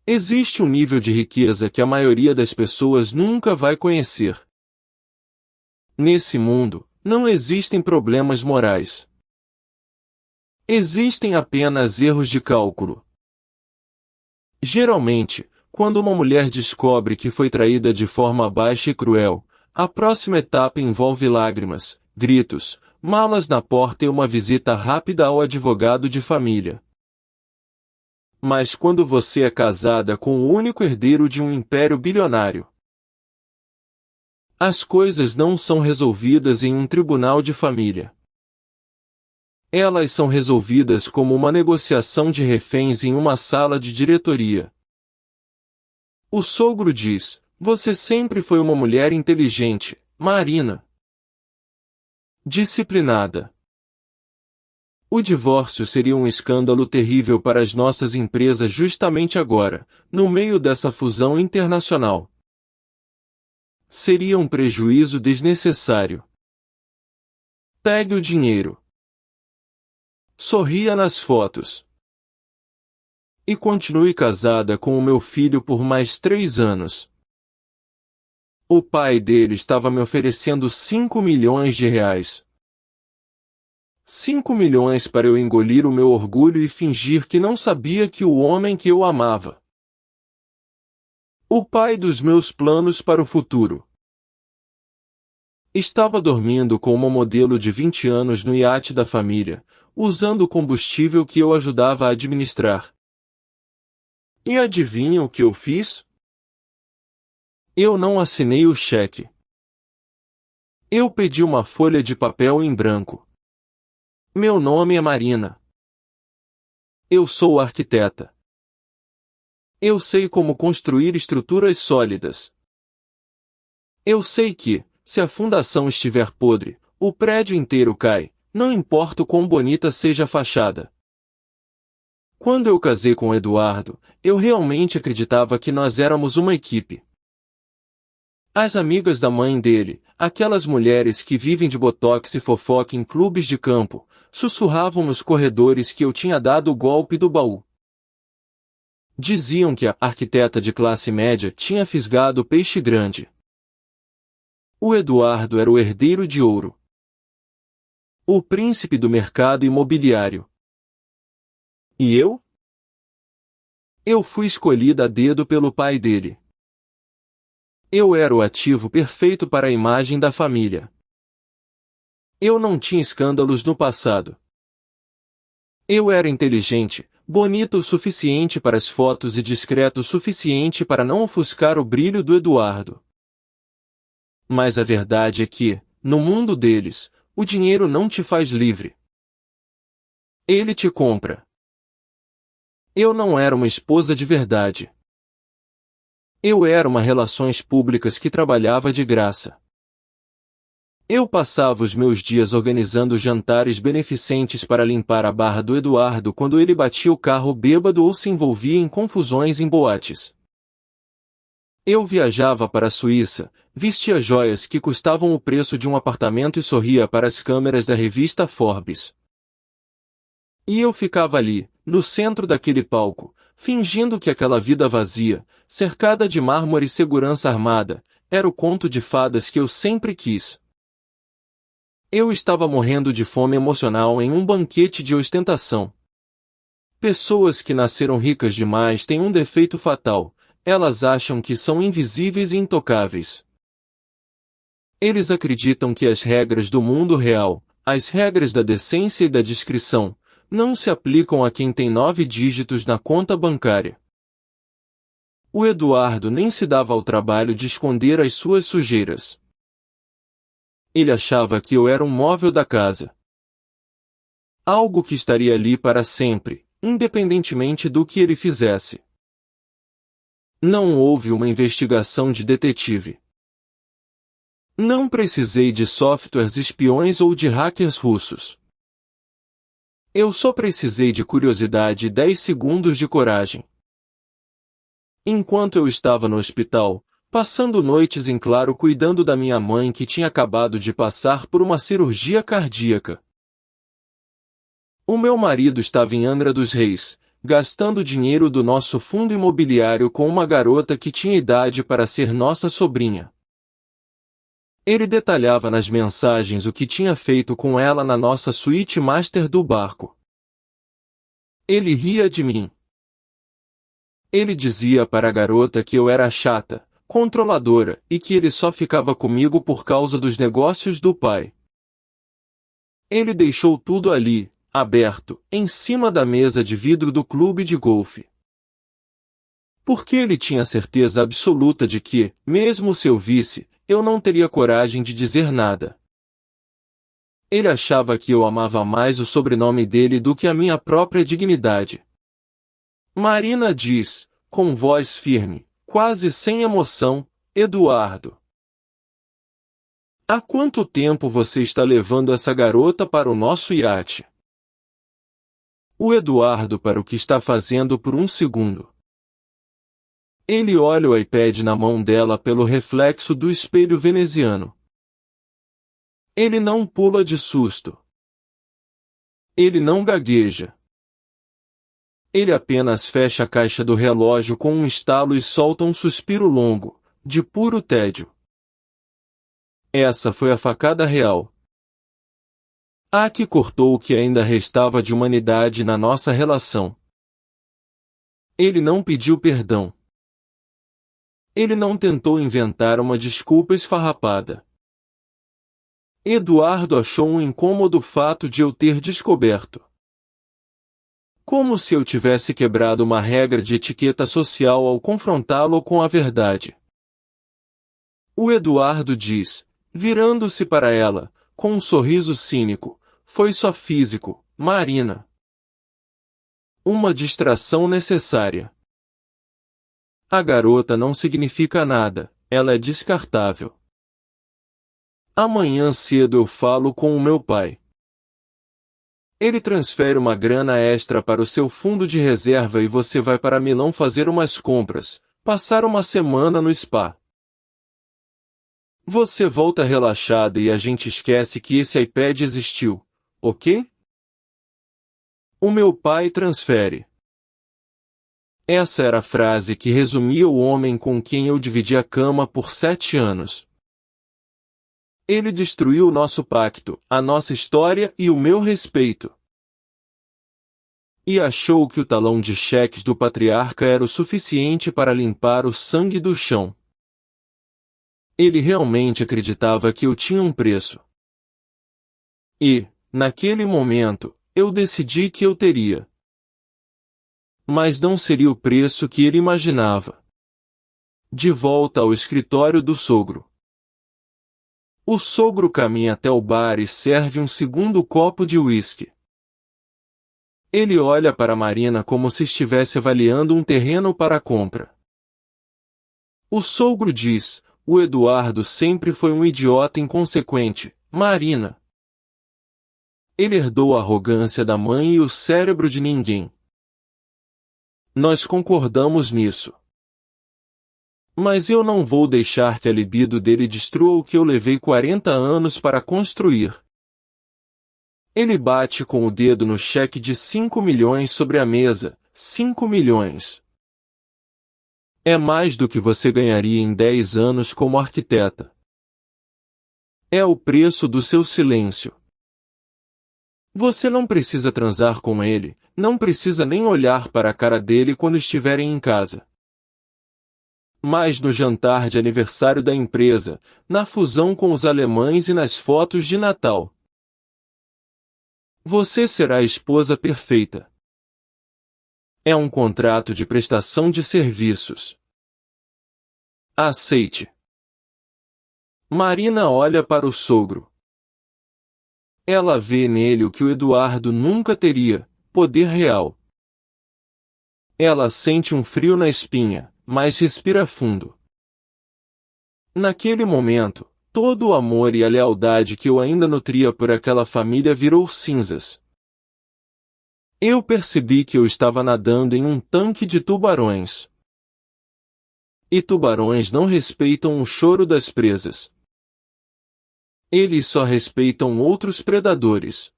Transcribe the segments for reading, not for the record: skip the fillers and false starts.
Existe um nível de riqueza que a maioria das pessoas nunca vai conhecer. Nesse mundo, não existem problemas morais. Existem apenas erros de cálculo. Geralmente, quando uma mulher descobre que foi traída de forma baixa e cruel, a próxima etapa envolve lágrimas, gritos, malas na porta e uma visita rápida ao advogado de família. Mas quando você é casada com o único herdeiro de um império bilionário, as coisas não são resolvidas em um tribunal de família. Elas são resolvidas como uma negociação de reféns em uma sala de diretoria. O sogro diz: "Você sempre foi uma mulher inteligente, Marina. Disciplinada. O divórcio seria um escândalo terrível para as nossas empresas justamente agora, no meio dessa fusão internacional. Seria um prejuízo desnecessário. Pegue o dinheiro. Sorria nas fotos. E continue casada com o meu filho por mais 3 anos. O pai dele estava me oferecendo 5 milhões de reais. 5 milhões para eu engolir o meu orgulho e fingir que não sabia que o homem que eu amava. O pai dos meus planos para o futuro. Estava dormindo com uma modelo de 20 anos no iate da família, usando o combustível que eu ajudava a administrar. E adivinha o que eu fiz? Eu não assinei o cheque. Eu pedi uma folha de papel em branco. Meu nome é Marina. Eu sou arquiteta. Eu sei como construir estruturas sólidas. Eu sei que, se a fundação estiver podre, o prédio inteiro cai, não importa o quão bonita seja a fachada. Quando eu casei com Eduardo, eu realmente acreditava que nós éramos uma equipe. As amigas da mãe dele, aquelas mulheres que vivem de botox e fofoca em clubes de campo, sussurravam nos corredores que eu tinha dado o golpe do baú. Diziam que a arquiteta de classe média tinha fisgado peixe grande. O Eduardo era o herdeiro de ouro. O príncipe do mercado imobiliário. E eu? Eu fui escolhida a dedo pelo pai dele. Eu era o ativo perfeito para a imagem da família. Eu não tinha escândalos no passado. Eu era inteligente, bonito o suficiente para as fotos e discreto o suficiente para não ofuscar o brilho do Eduardo. Mas a verdade é que, no mundo deles, o dinheiro não te faz livre. Ele te compra. Eu não era uma esposa de verdade. Eu era uma relações públicas que trabalhava de graça. Eu passava os meus dias organizando jantares beneficentes para limpar a barra do Eduardo quando ele batia o carro bêbado ou se envolvia em confusões em boates. Eu viajava para a Suíça, vestia joias que custavam o preço de um apartamento e sorria para as câmeras da revista Forbes. E eu ficava ali, no centro daquele palco, fingindo que aquela vida vazia, cercada de mármore e segurança armada, era o conto de fadas que eu sempre quis. Eu estava morrendo de fome emocional em um banquete de ostentação. Pessoas que nasceram ricas demais têm um defeito fatal: elas acham que são invisíveis e intocáveis. Eles acreditam que as regras do mundo real, as regras da decência e da discrição, não se aplicam a quem tem 9 dígitos na conta bancária. O Eduardo nem se dava ao trabalho de esconder as suas sujeiras. Ele achava que eu era um móvel da casa. Algo que estaria ali para sempre, independentemente do que ele fizesse. Não houve uma investigação de detetive. Não precisei de softwares espiões ou de hackers russos. Eu só precisei de curiosidade e 10 segundos de coragem. Enquanto eu estava no hospital, passando noites em claro cuidando da minha mãe que tinha acabado de passar por uma cirurgia cardíaca. O meu marido estava em Angra dos Reis, gastando dinheiro do nosso fundo imobiliário com uma garota que tinha idade para ser nossa sobrinha. Ele detalhava nas mensagens o que tinha feito com ela na nossa suíte master do barco. Ele ria de mim. Ele dizia para a garota que eu era chata, controladora, e que ele só ficava comigo por causa dos negócios do pai. Ele deixou tudo ali, aberto, em cima da mesa de vidro do clube de golfe. Porque ele tinha certeza absoluta de que, mesmo se eu visse, eu não teria coragem de dizer nada. Ele achava que eu amava mais o sobrenome dele do que a minha própria dignidade. Marina diz, com voz firme, quase sem emoção, Eduardo. Há quanto tempo você está levando essa garota para o nosso iate? O Eduardo para o que está fazendo por um segundo. Ele olha o iPad na mão dela pelo reflexo do espelho veneziano. Ele não pula de susto. Ele não gagueja. Ele apenas fecha a caixa do relógio com um estalo e solta um suspiro longo, de puro tédio. Essa foi a facada real. A que cortou o que ainda restava de humanidade na nossa relação. Ele não pediu perdão. Ele não tentou inventar uma desculpa esfarrapada. Eduardo achou um incômodo fato de eu ter descoberto. Como se eu tivesse quebrado uma regra de etiqueta social ao confrontá-lo com a verdade. O Eduardo diz, virando-se para ela, com um sorriso cínico, foi só físico, Marina. Uma distração necessária. A garota não significa nada, ela é descartável. Amanhã cedo eu falo com o meu pai. Ele transfere uma grana extra para o seu fundo de reserva e você vai para Milão fazer umas compras, passar uma semana no spa. Você volta relaxada e a gente esquece que esse iPad existiu, ok? O meu pai transfere. Essa era a frase que resumia o homem com quem eu dividi a cama por 7 anos. Ele destruiu o nosso pacto, a nossa história e o meu respeito. E achou que o talão de cheques do patriarca era o suficiente para limpar o sangue do chão. Ele realmente acreditava que eu tinha um preço. E, naquele momento, eu decidi que eu teria. Mas não seria o preço que ele imaginava. De volta ao escritório do sogro. O sogro caminha até o bar e serve um segundo copo de uísque. Ele olha para Marina como se estivesse avaliando um terreno para a compra. O sogro diz, o Eduardo sempre foi um idiota inconsequente, Marina. Ele herdou a arrogância da mãe e o cérebro de ninguém. Nós concordamos nisso. Mas eu não vou deixar que a libido dele destrua o que eu levei 40 anos para construir. Ele bate com o dedo no cheque de 5 milhões sobre a mesa. 5 milhões. É mais do que você ganharia em 10 anos como arquiteta. É o preço do seu silêncio. Você não precisa transar com ele, não precisa nem olhar para a cara dele quando estiverem em casa. Mas no jantar de aniversário da empresa, na fusão com os alemães e nas fotos de Natal. Você será a esposa perfeita. É um contrato de prestação de serviços. Aceite. Marina olha para o sogro. Ela vê nele o que o Eduardo nunca teria, poder real. Ela sente um frio na espinha, mas respira fundo. Naquele momento, todo o amor e a lealdade que eu ainda nutria por aquela família virou cinzas. Eu percebi que eu estava nadando em um tanque de tubarões. E tubarões não respeitam o choro das presas. Eles só respeitam outros predadores.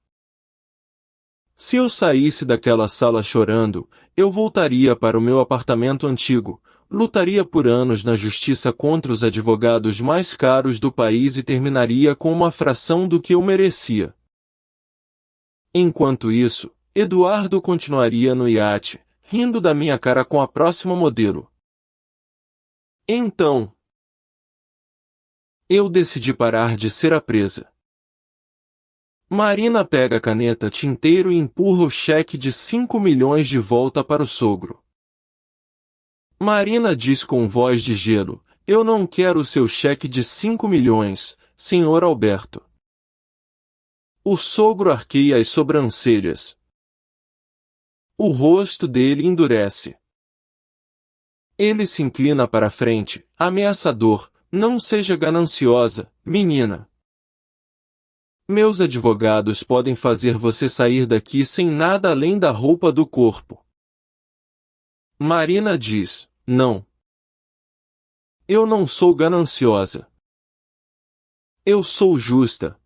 Se eu saísse daquela sala chorando, eu voltaria para o meu apartamento antigo, lutaria por anos na justiça contra os advogados mais caros do país e terminaria com uma fração do que eu merecia. Enquanto isso, Eduardo continuaria no iate, rindo da minha cara com a próxima modelo. Então, eu decidi parar de ser a presa. Marina pega a caneta tinteiro e empurra o cheque de 5 milhões de volta para o sogro. Marina diz com voz de gelo: eu não quero o seu cheque de 5 milhões, senhor Alberto. O sogro arqueia as sobrancelhas. O rosto dele endurece. Ele se inclina para a frente, ameaçador: não seja gananciosa, menina. Meus advogados podem fazer você sair daqui sem nada além da roupa do corpo. Marina diz: não. Eu não sou gananciosa. Eu sou justa.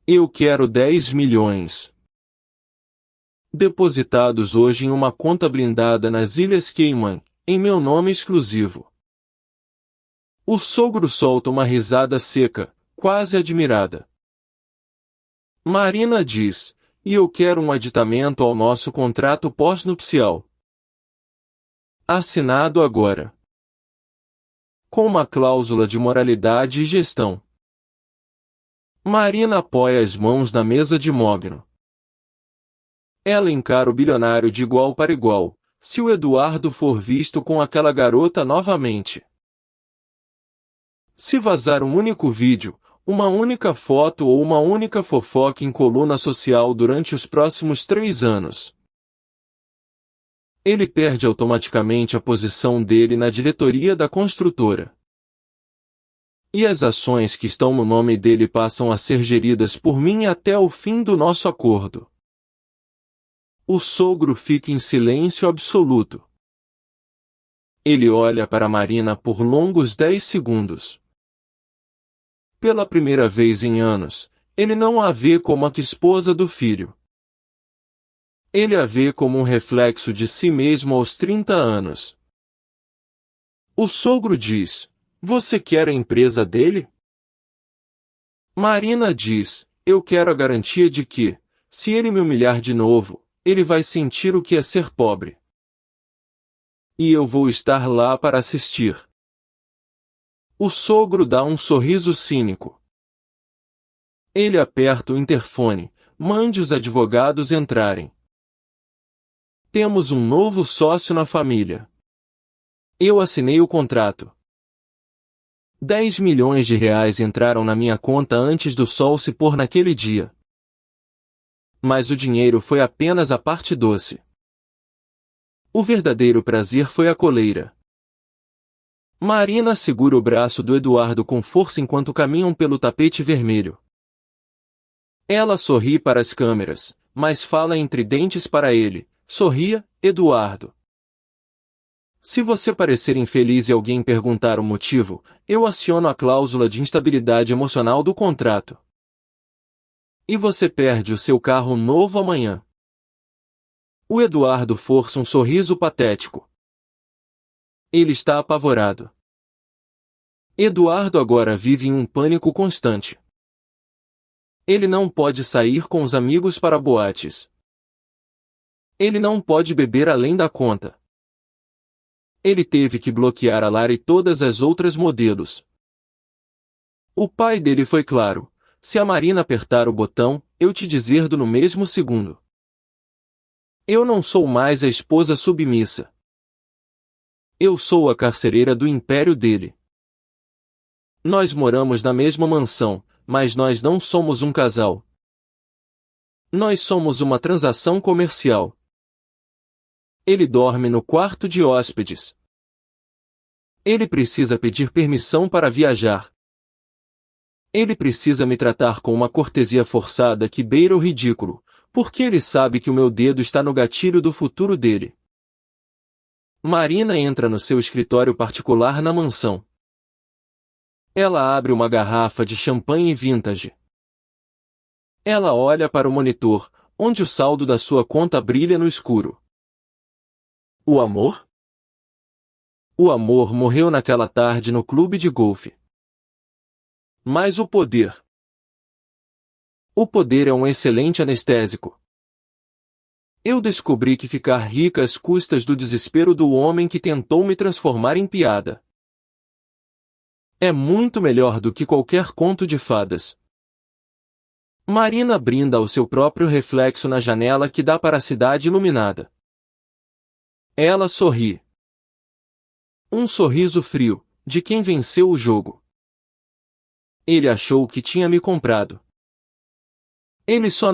Eu quero 10 milhões. Depositados hoje em uma conta blindada nas Ilhas Cayman, em meu nome exclusivo. O sogro solta uma risada seca, quase admirada. Marina diz: e eu quero um aditamento ao nosso contrato pós-nupcial. Assinado agora. Com uma cláusula de moralidade e gestão. Marina apoia as mãos na mesa de mogno. Ela encara o bilionário de igual para igual, se o Eduardo for visto com aquela garota novamente. Se vazar um único vídeo, uma única foto ou uma única fofoca em coluna social durante os próximos 3 anos, ele perde automaticamente a posição dele na diretoria da construtora. E as ações que estão no nome dele passam a ser geridas por mim até o fim do nosso acordo. O sogro fica em silêncio absoluto. Ele olha para Marina por longos 10 segundos. Pela primeira vez em anos, ele não a vê como a esposa do filho. Ele a vê como um reflexo de si mesmo aos 30 anos. O sogro diz: você quer a empresa dele? Marina diz: eu quero a garantia de que, se ele me humilhar de novo, ele vai sentir o que é ser pobre. E eu vou estar lá para assistir. O sogro dá um sorriso cínico. Ele aperta o interfone: mande os advogados entrarem. Temos um novo sócio na família. Eu assinei o contrato. 10 milhões de reais entraram na minha conta antes do sol se pôr naquele dia. Mas o dinheiro foi apenas a parte doce. O verdadeiro prazer foi a coleira. Marina segura o braço do Eduardo com força enquanto caminham pelo tapete vermelho. Ela sorri para as câmeras, mas fala entre dentes para ele: sorria, Eduardo. Se você parecer infeliz e alguém perguntar o motivo, eu aciono a cláusula de instabilidade emocional do contrato. E você perde o seu carro novo amanhã. O Eduardo força um sorriso patético. Ele está apavorado. Eduardo agora vive em um pânico constante. Ele não pode sair com os amigos para boates. Ele não pode beber além da conta. Ele teve que bloquear a Lara e todas as outras modelos. O pai dele foi claro: se a Marina apertar o botão, eu te deserdo no mesmo segundo. Eu não sou mais a esposa submissa. Eu sou a carcereira do império dele. Nós moramos na mesma mansão, mas nós não somos um casal. Nós somos uma transação comercial. Ele dorme no quarto de hóspedes. Ele precisa pedir permissão para viajar. Ele precisa me tratar com uma cortesia forçada que beira o ridículo, porque ele sabe que o meu dedo está no gatilho do futuro dele. Marina entra no seu escritório particular na mansão. Ela abre uma garrafa de champanhe vintage. Ela olha para o monitor, onde o saldo da sua conta brilha no escuro. O amor? O amor morreu naquela tarde no clube de golfe. Mas o poder? O poder é um excelente anestésico. Eu descobri que ficar rica às custas do desespero do homem que tentou me transformar em piada é muito melhor do que qualquer conto de fadas. Marina brinda ao seu próprio reflexo na janela que dá para a cidade iluminada. Ela sorri. Um sorriso frio, de quem venceu o jogo. Ele achou que tinha me comprado. Ele só